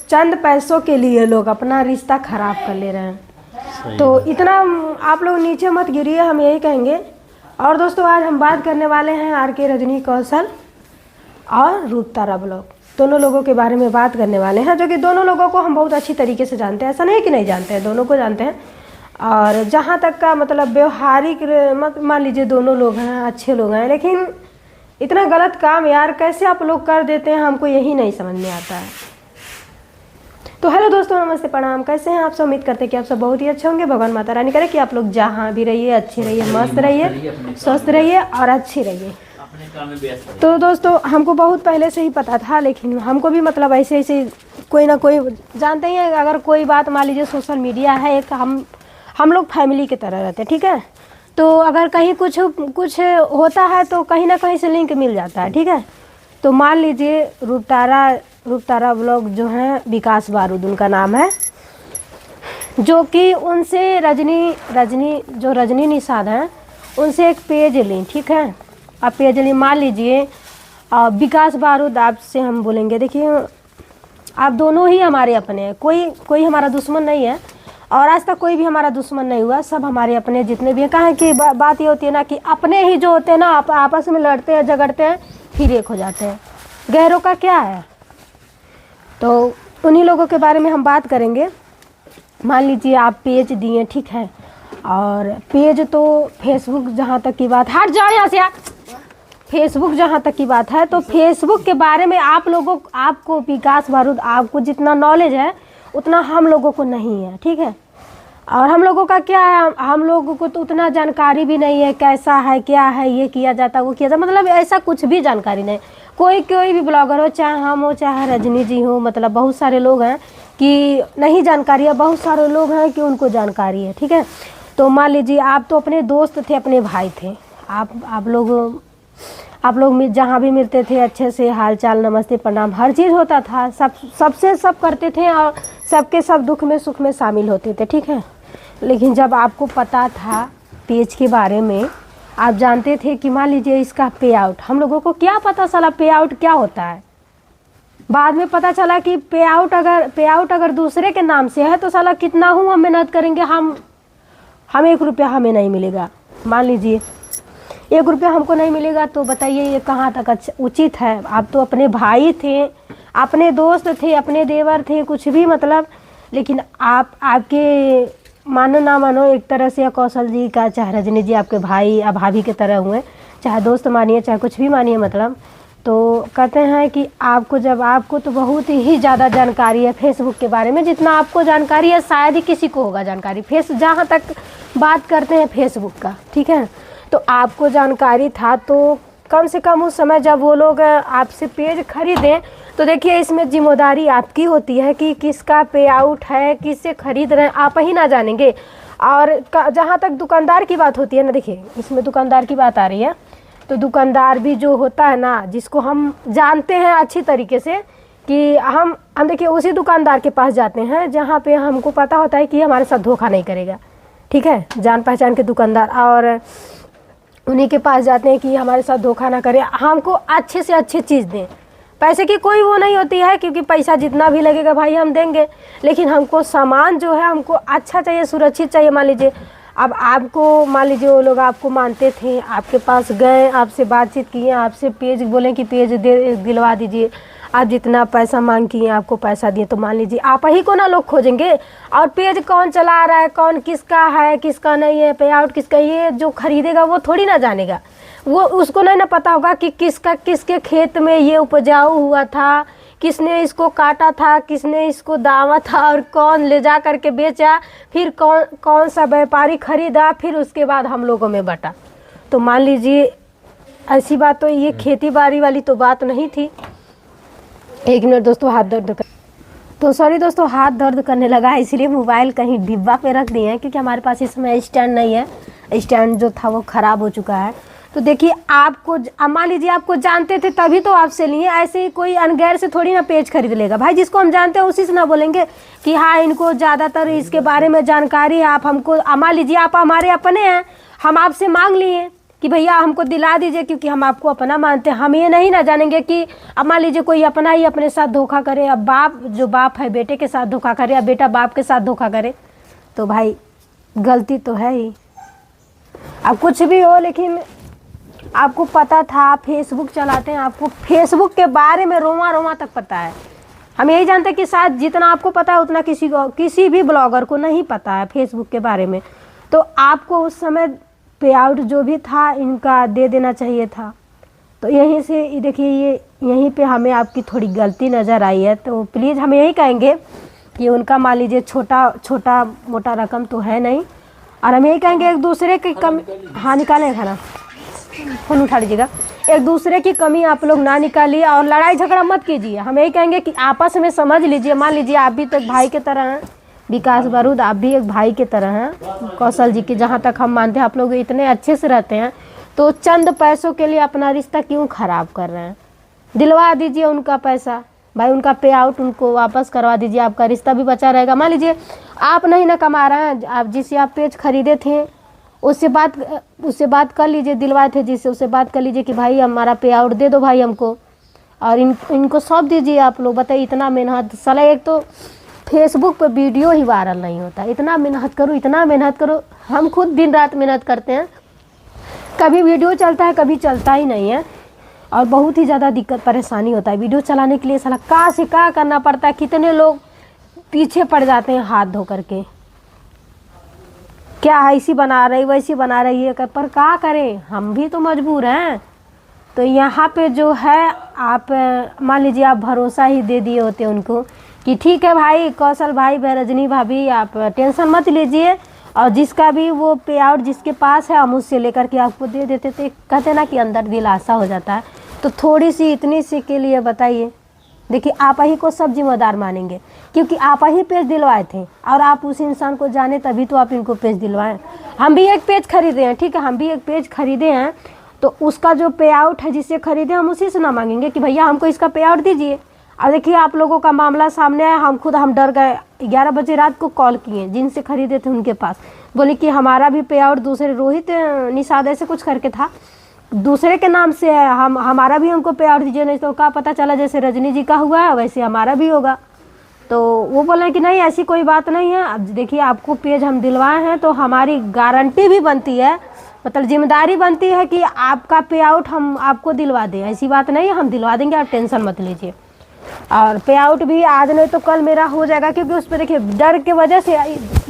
चंद पैसों के लिए लोग अपना रिश्ता खराब कर ले रहे हैं। तो इतना आप लोग नीचे मत गिरिए, हम यही कहेंगे। और दोस्तों आज हम बात करने वाले हैं आर.के. रजनी कौशल और रूपतारा ब्लॉग, दोनों लोगों के बारे में बात करने वाले हैं, जो कि दोनों लोगों को हम बहुत अच्छी तरीके से जानते हैं। ऐसा नहीं कि नहीं जानते हैं, दोनों को जानते हैं। और जहाँ तक का मतलब व्यवहारिक मान लीजिए दोनों लोग हैं, अच्छे लोग हैं, लेकिन इतना गलत काम यार कैसे आप लोग कर देते हैं, हमको यही नहीं समझ में आता है। तो हेलो दोस्तों, नमस्ते, प्रणाम। कैसे हैं आप सब? उम्मीद करते हैं कि आप सब बहुत ही अच्छे होंगे। भगवान माता रानी करे कि आप लोग जहाँ भी रहिए अच्छे रहिए, मस्त रहिए, स्वस्थ रहिए और अच्छी रहिए। तो दोस्तों हमको बहुत पहले से ही पता था, लेकिन हमको भी मतलब ऐसे ऐसे कोई ना कोई जानते ही हैं। अगर कोई बात मान लीजिए सोशल मीडिया है एक, हम लोग फैमिली की तरह रहते हैं, ठीक है। तो अगर कहीं कुछ होता है तो कहीं ना कहीं से लिंक मिल जाता है, ठीक है। तो मान लीजिए रूपतारा ब्लॉग जो है, विकास बारूद उनका नाम है, जो कि उनसे रजनी निषाद हैं, उनसे एक पेज ली, ठीक है। आप पेज ली, मान लीजिए विकास बारूद आपसे हम बोलेंगे, देखिए आप दोनों ही हमारे अपने हैं, कोई हमारा दुश्मन नहीं है और आज तक कोई भी हमारा दुश्मन नहीं हुआ, सब हमारे अपने जितने भी हैं। कहाँ की बात ये होती है ना कि अपने ही जो होते हैं ना आपस में लड़ते हैं, झगड़ते हैं, फिर एक हो जाते हैं। गैरों का क्या है? तो उन्हीं लोगों के बारे में हम बात करेंगे। मान लीजिए आप पेज दिए, ठीक है, और पेज तो फेसबुक जहाँ तक की बात, हट जाओ यहाँ से यार। फेसबुक जहाँ तक की बात है, तो फेसबुक के बारे में आपको विकास बारूद, आपको जितना नॉलेज है उतना हम लोगों को नहीं है, ठीक है। और हम लोगों का क्या है, हम लोगों को तो उतना जानकारी भी नहीं है, कैसा है, क्या है, ये किया जाता, वो किया जाता, मतलब ऐसा कुछ भी जानकारी नहीं। कोई भी ब्लॉगर हो, चाहे हम हो, चाहे रजनी जी हो, मतलब बहुत सारे लोग हैं कि नहीं जानकारी है, बहुत सारे लोग हैं कि उनको जानकारी है, ठीक है। तो मान लीजिए आप तो अपने दोस्त थे, अपने भाई थे, आप लोग जहाँ भी मिलते थे अच्छे से हाल चाल, नमस्ते, प्रणाम, हर चीज़ होता था, सबसे सब करते थे और सबके सब दुख में सुख में शामिल होते थे, ठीक है। लेकिन जब आपको पता था पेज के बारे में, आप जानते थे कि मान लीजिए इसका पे आउट, हम लोगों को क्या पता चला पे आउट क्या होता है। बाद में पता चला कि पे आउट अगर दूसरे के नाम से है तो साला कितना हूँ हम मेहनत करेंगे, हम 1 रुपया हमें नहीं मिलेगा। मान लीजिए 1 रुपया हमको नहीं मिलेगा, तो बताइए ये कहाँ तक अच्छा उचित है? आप तो अपने भाई थे, अपने दोस्त थे, अपने देवर थे, कुछ भी मतलब, लेकिन आपके मानो ना मानो एक तरह से कौशल जी का, चाहे रजनी जी आपके भाई या भाभी के तरह हुए, चाहे दोस्त मानिए चाहे कुछ भी मानिए, मतलब तो कहते हैं कि आपको तो बहुत ही ज़्यादा जानकारी है फेसबुक के बारे में, जितना आपको जानकारी है शायद ही किसी को होगा जानकारी। जहाँ तक बात करते हैं फेसबुक का, ठीक है, तो आपको जानकारी था, तो कम से कम उस समय जब वो लोग आपसे पेज खरीदें, तो देखिए इसमें जिम्मेदारी आपकी होती है कि किसका पे आउट है, किससे खरीद रहे हैं, आप ही ना जानेंगे। और जहाँ तक दुकानदार की बात होती है ना, देखिए इसमें दुकानदार की बात आ रही है, तो दुकानदार भी जो होता है ना, जिसको हम जानते हैं अच्छी तरीके से कि हम देखिए उसी दुकानदार के पास जाते हैं जहाँ पे हमको पता होता है कि हमारे साथ धोखा नहीं करेगा, ठीक है, जान पहचान के दुकानदार, और उन्हीं के पास जाते हैं कि हमारे साथ धोखा ना करे, हमको अच्छे से अच्छी चीज़ दें। पैसे की कोई वो नहीं होती है, क्योंकि पैसा जितना भी लगेगा भाई हम देंगे, लेकिन हमको सामान जो है हमको अच्छा चाहिए, सुरक्षित चाहिए। मान लीजिए अब आपको, मान लीजिए वो लोग आपको मानते थे, आपके पास गए, आपसे बातचीत किए, आपसे पेज बोले कि पेज दिलवा दीजिए, आप जितना पैसा मांग किए आपको पैसा दिए, तो मान लीजिए आप ही को ना लोग खोजेंगे। और पेज कौन चला रहा है, कौन किसका है, किसका नहीं है, पे आउट किसका, ये जो खरीदेगा वो थोड़ी ना जानेगा, वो उसको नहीं ना पता होगा कि किसके खेत में ये उपजाऊ हुआ था, किसने इसको काटा था, किसने इसको दावा था, और कौन ले जा करके बेचा, फिर कौन सा व्यापारी खरीदा, फिर उसके बाद हम लोगों में बटा। तो मान लीजिए ऐसी बात, तो ये खेती बाड़ी वाली तो बात नहीं थी। 1 मिनट दोस्तों, हाथ दर्द करने लगा, इसलिए मोबाइल कहीं डिब्बा पे रख दिए हैं, क्योंकि हमारे पास इस समय स्टैंड नहीं है, स्टैंड जो था वो ख़राब हो चुका है। तो देखिए आपको, मान लीजिए आपको जानते थे तभी तो आपसे लिए, ऐसे ही कोई अनगैर से थोड़ी ना पेज खरीद लेगा भाई। जिसको हम जानते हैं उसी से ना बोलेंगे कि हाँ इनको ज़्यादातर इसके बारे में जानकारी है, आप हमको, मान लीजिए आप हमारे अपने हैं, हम आपसे मांग लिए, कि भैया हमको दिला दीजिए क्योंकि हम आपको अपना मानते हैं। हम ये नहीं ना जानेंगे कि अब मान लीजिए कोई अपना ही अपने साथ धोखा करे, अब बाप है बेटे के साथ धोखा करे, या बेटा बाप के साथ धोखा करे, तो भाई गलती तो है ही। अब कुछ भी हो, लेकिन आपको पता था, आप फेसबुक चलाते हैं, आपको फेसबुक के बारे में रोमा रोमा तक पता है। हम यही जानते हैं कि शायद जितना आपको पता है उतना किसी भी ब्लॉगर को नहीं पता है फेसबुक के बारे में। तो आपको उस समय पे आउट जो भी था इनका दे देना चाहिए था। तो यहीं से देखिए, ये यहीं पे हमें आपकी थोड़ी गलती नज़र आई है। तो प्लीज़ हम यही कहेंगे कि उनका मान लीजिए छोटा मोटा रकम तो है नहीं, और हम यही कहेंगे एक दूसरे की कम, हाँ निकालें खाना, फ़ोन उठा लीजिएगा, एक दूसरे की कमी आप लोग ना निकालिए और लड़ाई झगड़ा मत कीजिए। हम यही कहेंगे कि आपस में समझ लीजिए। मान लीजिए आप भी तो एक भाई के तरह हैं, विकास बारूद आप भी एक भाई के तरह हैं कौशल जी की, जहाँ तक हम मानते हैं आप लोग इतने अच्छे से रहते हैं, तो चंद पैसों के लिए अपना रिश्ता क्यों ख़राब कर रहे हैं? दिलवा दीजिए उनका पैसा भाई, उनका पे आउट उनको वापस करवा दीजिए, आपका रिश्ता भी बचा रहेगा। मान लीजिए आप नहीं ना कमा रहे हैं, आप जिससे आप पेज खरीदे थे उससे बात कर लीजिए, दिलवाए थे जिससे, उससे बात कर लीजिए कि भाई हमारा पे आउट दे दो भाई हमको, और इनको सौंप दीजिए। आप लोग बताइए, इतना मेहनत साला, एक तो फेसबुक पर वीडियो ही वायरल नहीं होता, इतना मेहनत करो। हम खुद दिन रात मेहनत करते हैं, कभी वीडियो चलता है कभी चलता ही नहीं है, और बहुत ही ज़्यादा दिक्कत परेशानी होता है वीडियो चलाने के लिए। साला कहाँ से क्या करना पड़ता है, कितने लोग पीछे पड़ जाते हैं हाथ धो करके, क्या ऐसी बना रही वैसी बना रही है, पर क्या करें, हम भी तो मजबूर हैं। तो यहाँ पे जो है आप मान लीजिए आप भरोसा ही दे दिए होते उनको कि ठीक है भाई कौशल भाई, रजनी भाभी आप टेंशन मत लीजिए, और जिसका भी वो पे आउट जिसके पास है हम उससे लेकर के आपको दे देते थे। कहते ना कि अंदर दिलासा हो जाता है। तो थोड़ी सी इतनी सी के लिए बताइए, देखिए आप ही को सब जिम्मेदार मानेंगे क्योंकि आप ही पेज दिलवाए थे, और आप उस इंसान को जाने तभी तो आप इनको पेज दिलवाएं। हम भी एक पेज खरीदे हैं, ठीक है, हम भी एक पेज खरीदे हैं, तो उसका जो पे आउट है जिससे खरीदे हम उसी से ना मांगेंगे कि भैया हमको इसका पे आउट दीजिए। और देखिए आप लोगों का मामला सामने आया, हम डर गए। 11 बजे रात को कॉल किए जिनसे खरीदे थे उनके पास, बोले कि हमारा भी पे आउट दूसरे रोहित निषाद ऐसे कुछ करके था, दूसरे के नाम से है, हमारा भी हमको पे आउट दीजिए, नहीं तो क्या पता चला जैसे रजनी जी का हुआ है वैसे हमारा भी होगा। तो वो बोले कि नहीं ऐसी कोई बात नहीं है। अब देखिए आपको पेज हम दिलवाए हैं तो हमारी गारंटी भी बनती है, मतलब जिम्मेदारी बनती है कि आपका पे आउट हम आपको दिलवा दें, ऐसी बात नहीं है, हम दिलवा देंगे, आप टेंशन मत लीजिए। और पे आउट भी आज नहीं तो कल मेरा हो जाएगा, क्योंकि उस पर देखिए डर के वजह से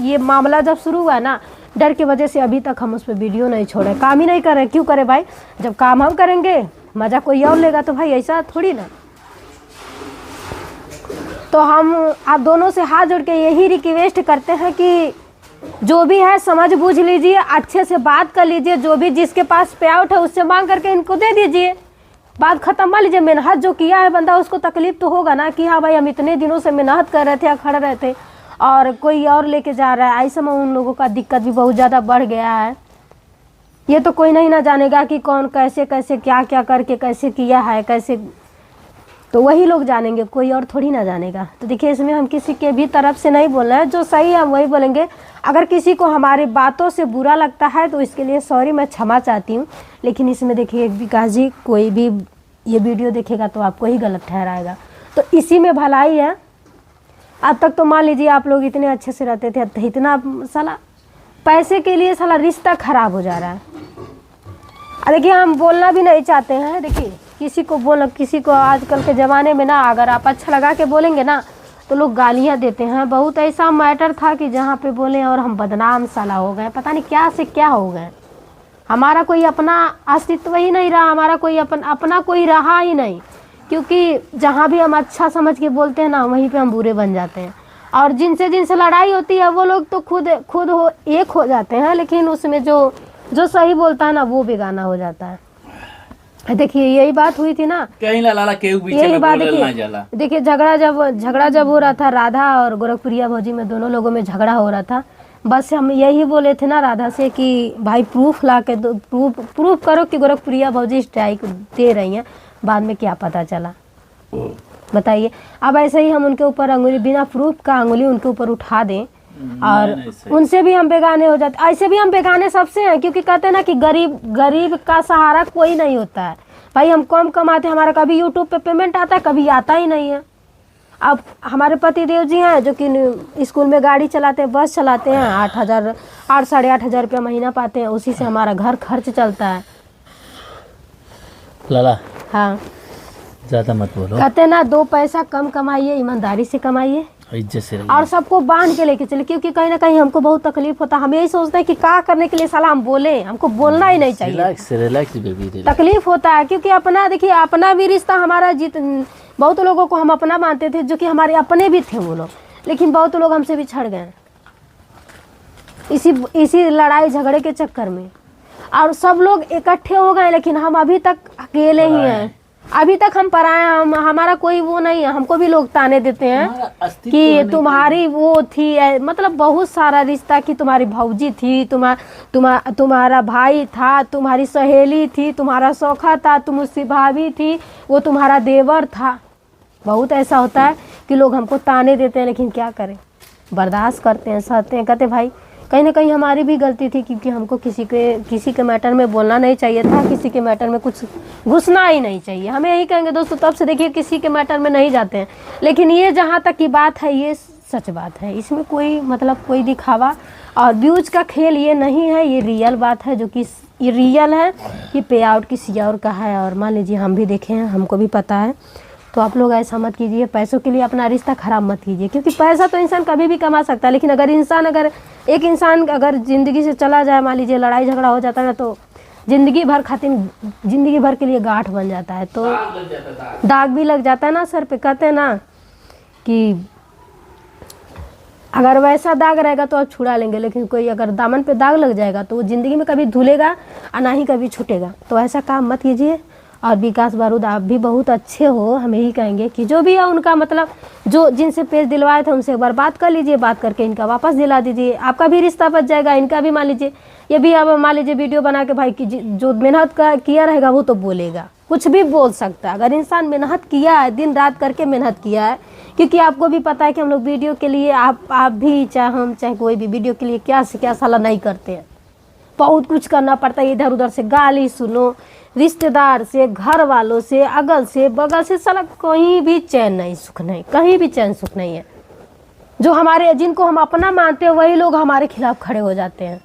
ये मामला जब शुरू हुआ ना, डर की वजह से अभी तक हम उस पर वीडियो नहीं छोड़े, काम ही नहीं कर रहे। क्यों करें भाई, जब काम हम करेंगे मज़ा कोई और लेगा, तो भाई ऐसा थोड़ी ना। तो हम आप दोनों से हाथ जोड़ के यही रिक्वेस्ट करते हैं कि जो भी है समझ बूझ लीजिए, अच्छे से बात कर लीजिए, जो भी जिसके पास पे आउट है उससे मांग करके इनको दे दीजिए, बात खत्म। मान लीजिए मेहनत जो किया है बंदा उसको तकलीफ तो होगा ना कि हाँ भाई हम इतने दिनों से मेहनत कर रहे थे या खड़े रहे थे और कोई और लेके जा रहा है, ऐसे में उन लोगों का दिक्कत भी बहुत ज़्यादा बढ़ गया है। ये तो कोई नहीं ना जानेगा कि कौन कैसे कैसे क्या क्या करके कैसे किया है कैसे, तो वही लोग जानेंगे, कोई और थोड़ी ना जानेगा। तो देखिए इसमें हम किसी के भी तरफ से नहीं बोल रहे हैं, जो सही है हम वही बोलेंगे। अगर किसी को हमारी बातों से बुरा लगता है तो इसके लिए सॉरी, मैं क्षमा चाहती हूँ। लेकिन इसमें देखिए विकास जी, कोई भी ये वीडियो देखेगा तो आपको ही गलत ठहराएगा, तो इसी में भलाई है। अब तक तो मान लीजिए आप लोग इतने अच्छे से रहते थे, अब इतना साला पैसे के लिए साला रिश्ता खराब हो जा रहा है। देखिए हम बोलना भी नहीं चाहते हैं, देखिए किसी को आजकल के ज़माने में ना अगर आप अच्छा लगा के बोलेंगे ना तो लोग गालियाँ देते हैं। बहुत ऐसा मैटर था कि जहाँ पे बोले और हम बदनाम साला हो गए, पता नहीं क्या से क्या हो गए। हमारा कोई अपना अस्तित्व ही नहीं रहा, हमारा कोई अपना कोई रहा ही नहीं, क्योंकि जहाँ भी हम अच्छा समझ के बोलते हैं ना वहीं पे हम बुरे बन जाते हैं। और जिनसे लड़ाई होती है वो लोग तो खुद एक हो जाते हैं, लेकिन उसमें जो सही बोलता है ना वो बेगाना हो जाता है। देखिए यही बात हुई थी ना, कहीं लाला के यही बात देखिए झगड़ा जब हो रहा था राधा और गोरखप्रिया भौजी में, दोनों लोगों में झगड़ा हो रहा था। बस हम यही बोले थे ना राधा से कि भाई प्रूफ ला के दो, प्रूफ करो कि गोरखप्रिया भौजी स्ट्राइक दे रही हैं। बाद में क्या पता चला बताइए। अब ऐसे ही हम उनके ऊपर अंगुली बिना प्रूफ का अंगुली उनके ऊपर उठा दें और उनसे भी हम बेगाने हो जाते। ऐसे भी हम बेगाने सबसे हैं, क्योंकि कहते हैं ना कि गरीब का सहारा कोई नहीं होता है। भाई हम कम कमाते हैं, हमारा कभी यूट्यूब पे पेमेंट आता है, कभी आता ही नहीं है। अब हमारे पति देव जी हैं जो कि स्कूल में गाड़ी चलाते हैं, बस चलाते हैं, 8 साढ़े 8 हज़ार रुपया महीना पाते हैं, उसी से हमारा घर खर्च चलता है। लाला हाँ, ज़्यादा मत बोलो। कहते हैं ना 2 पैसा कम कमाइए, ईमानदारी से कमाइए इज्जत से और सबको बांध के लेके चले, क्योंकि कहीं ना कहीं हमको बहुत तकलीफ होता है। हम यही सोचते हैं कि क्या करने के लिए साला हम बोले, हमको बोलना ही नहीं चाहिए। रिलैक्स बेबी, तकलीफ होता है, क्योंकि अपना देखिए, अपना भी रिश्ता हमारा बहुत लोगों को हम अपना मानते थे, जो कि हमारे अपने भी थे वो लोग, लेकिन बहुत लोग हमसे भी छड़ गए इसी लड़ाई झगड़े के चक्कर में। और सब लोग इकट्ठे हो गए, लेकिन हम अभी तक अकेले ही हैं, अभी तक हम पराए हैं। हमारा कोई वो नहीं है। हमको भी लोग ताने देते हैं कि तुम्हारी वो थी, मतलब बहुत सारा रिश्ता, कि तुम्हारी भौजी थी, तुम्हारा भाई था, तुम्हारी सहेली थी, तुम्हारा सौखा था, तुम उसकी भाभी थी, वो तुम्हारा देवर था। बहुत ऐसा होता है कि लोग हमको ताने देते हैं, लेकिन क्या करें, बर्दाश्त करते हैं, सहते हैं। कहते भाई कहीं ना कहीं हमारी भी गलती थी, क्योंकि हमको किसी के मैटर में बोलना नहीं चाहिए था, किसी के मैटर में कुछ घुसना ही नहीं चाहिए। हमें यही कहेंगे दोस्तों, तब से देखिए किसी के मैटर में नहीं जाते हैं। लेकिन ये जहाँ तक की बात है, ये सच बात है, इसमें कोई मतलब कोई दिखावा और व्यूज का खेल ये नहीं है, ये रियल बात है, जो कि ये रियल है। ये पे आउट किसी और का है, और मान लीजिए हम भी देखे हैं, हमको भी पता है। तो आप लोग ऐसा मत कीजिए, पैसों के लिए अपना रिश्ता ख़राब मत कीजिए, क्योंकि पैसा तो इंसान कभी भी कमा सकता है, लेकिन अगर एक इंसान अगर ज़िंदगी से चला जाए, मान लीजिए लड़ाई झगड़ा हो जाता है ना, तो ज़िंदगी भर के लिए गांठ बन जाता है, तो दाग भी लग जाता है ना सर पे। कहते हैं ना कि अगर वैसा दाग रहेगा तो आप छुड़ा लेंगे, लेकिन कोई अगर दामन पे दाग लग जाएगा तो वो ज़िंदगी में कभी धुलेगा और ना ही कभी छूटेगा। तो ऐसा काम मत कीजिए। और विकास बारूद, आप भी बहुत अच्छे हो, हम यही कहेंगे कि जो भी है उनका मतलब, जो जिनसे पेज दिलवाए थे उनसे एक बार बात कर लीजिए, बात करके इनका वापस दिला दीजिए, आपका भी रिश्ता बच जाएगा, इनका भी। मान लीजिए ये भी, अब मान लीजिए वीडियो बना के भाई की जो मेहनत किया रहेगा वो तो बोलेगा, कुछ भी बोल सकता है। अगर इंसान मेहनत किया है, दिन रात करके मेहनत किया है, क्योंकि आपको भी पता है कि हम लोग वीडियो के लिए, आप भी चाहे हम चाहे कोई भी वीडियो के लिए क्या से क्या साला नहीं करते हैं, बहुत कुछ करना पड़ता है। इधर उधर से गाली सुनो, रिश्तेदार से, घर वालों से, अगल से बगल से, साला कहीं भी चैन नहीं, सुख नहीं, कहीं भी चैन सुख नहीं है। जिनको हम अपना मानते हैं वही लोग हमारे खिलाफ खड़े हो जाते हैं,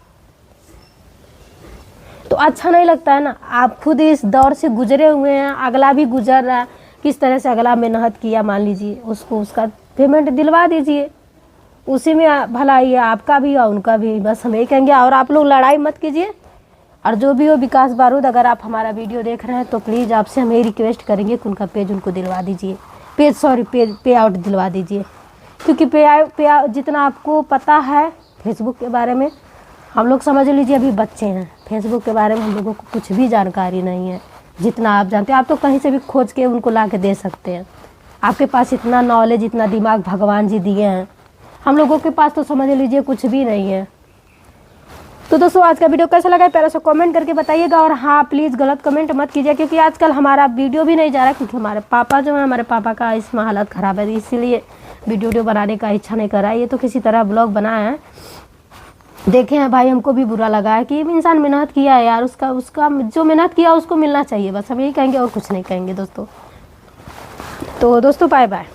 तो अच्छा नहीं लगता है ना। आप खुद इस दौर से गुजरे हुए हैं, अगला भी गुजर रहा है, किस तरह से अगला मेहनत किया, मान लीजिए उसको उसका पेमेंट दिलवा दीजिए, उसी में भलाई है आपका भी और उनका भी। बस हम यही कहेंगे, और आप लोग लड़ाई मत कीजिए। और जो भी हो, विकास बारूद, अगर आप हमारा वीडियो देख रहे हैं तो प्लीज़ आपसे हम यही रिक्वेस्ट करेंगे कि उनका पेज उनको दिलवा दीजिए, पे आउट दिलवा दीजिए, क्योंकि पे आउट जितना आपको पता है फेसबुक के बारे में, हम लोग समझ लीजिए अभी बच्चे हैं, फेसबुक के बारे में हम लोगों को कुछ भी जानकारी नहीं है। जितना आप जानते हैं, आप तो कहीं से भी खोज के उनको ला के दे सकते हैं। आपके पास इतना नॉलेज, इतना दिमाग भगवान जी दिए हैं, हम लोगों के पास तो समझ लीजिए कुछ भी नहीं है। तो दोस्तों आज का वीडियो कैसा लगा प्यारा सा कमेंट करके बताइएगा। और हाँ, प्लीज़ गलत कमेंट मत कीजिए, क्योंकि आजकल हमारा वीडियो भी नहीं जा रहा है, क्योंकि हमारे पापा जो है, हमारे पापा का इसमें हालत ख़राब है, इसीलिए वीडियो बनाने का इच्छा नहीं कर रहा है। ये तो किसी तरह ब्लॉग बनाया है, देखे हैं भाई, हमको भी बुरा लगा है कि इंसान मेहनत किया है यार, उसका जो मेहनत किया उसको मिलना चाहिए। बस हम यही कहेंगे और कुछ नहीं कहेंगे दोस्तों। तो दोस्तों बाय बाय।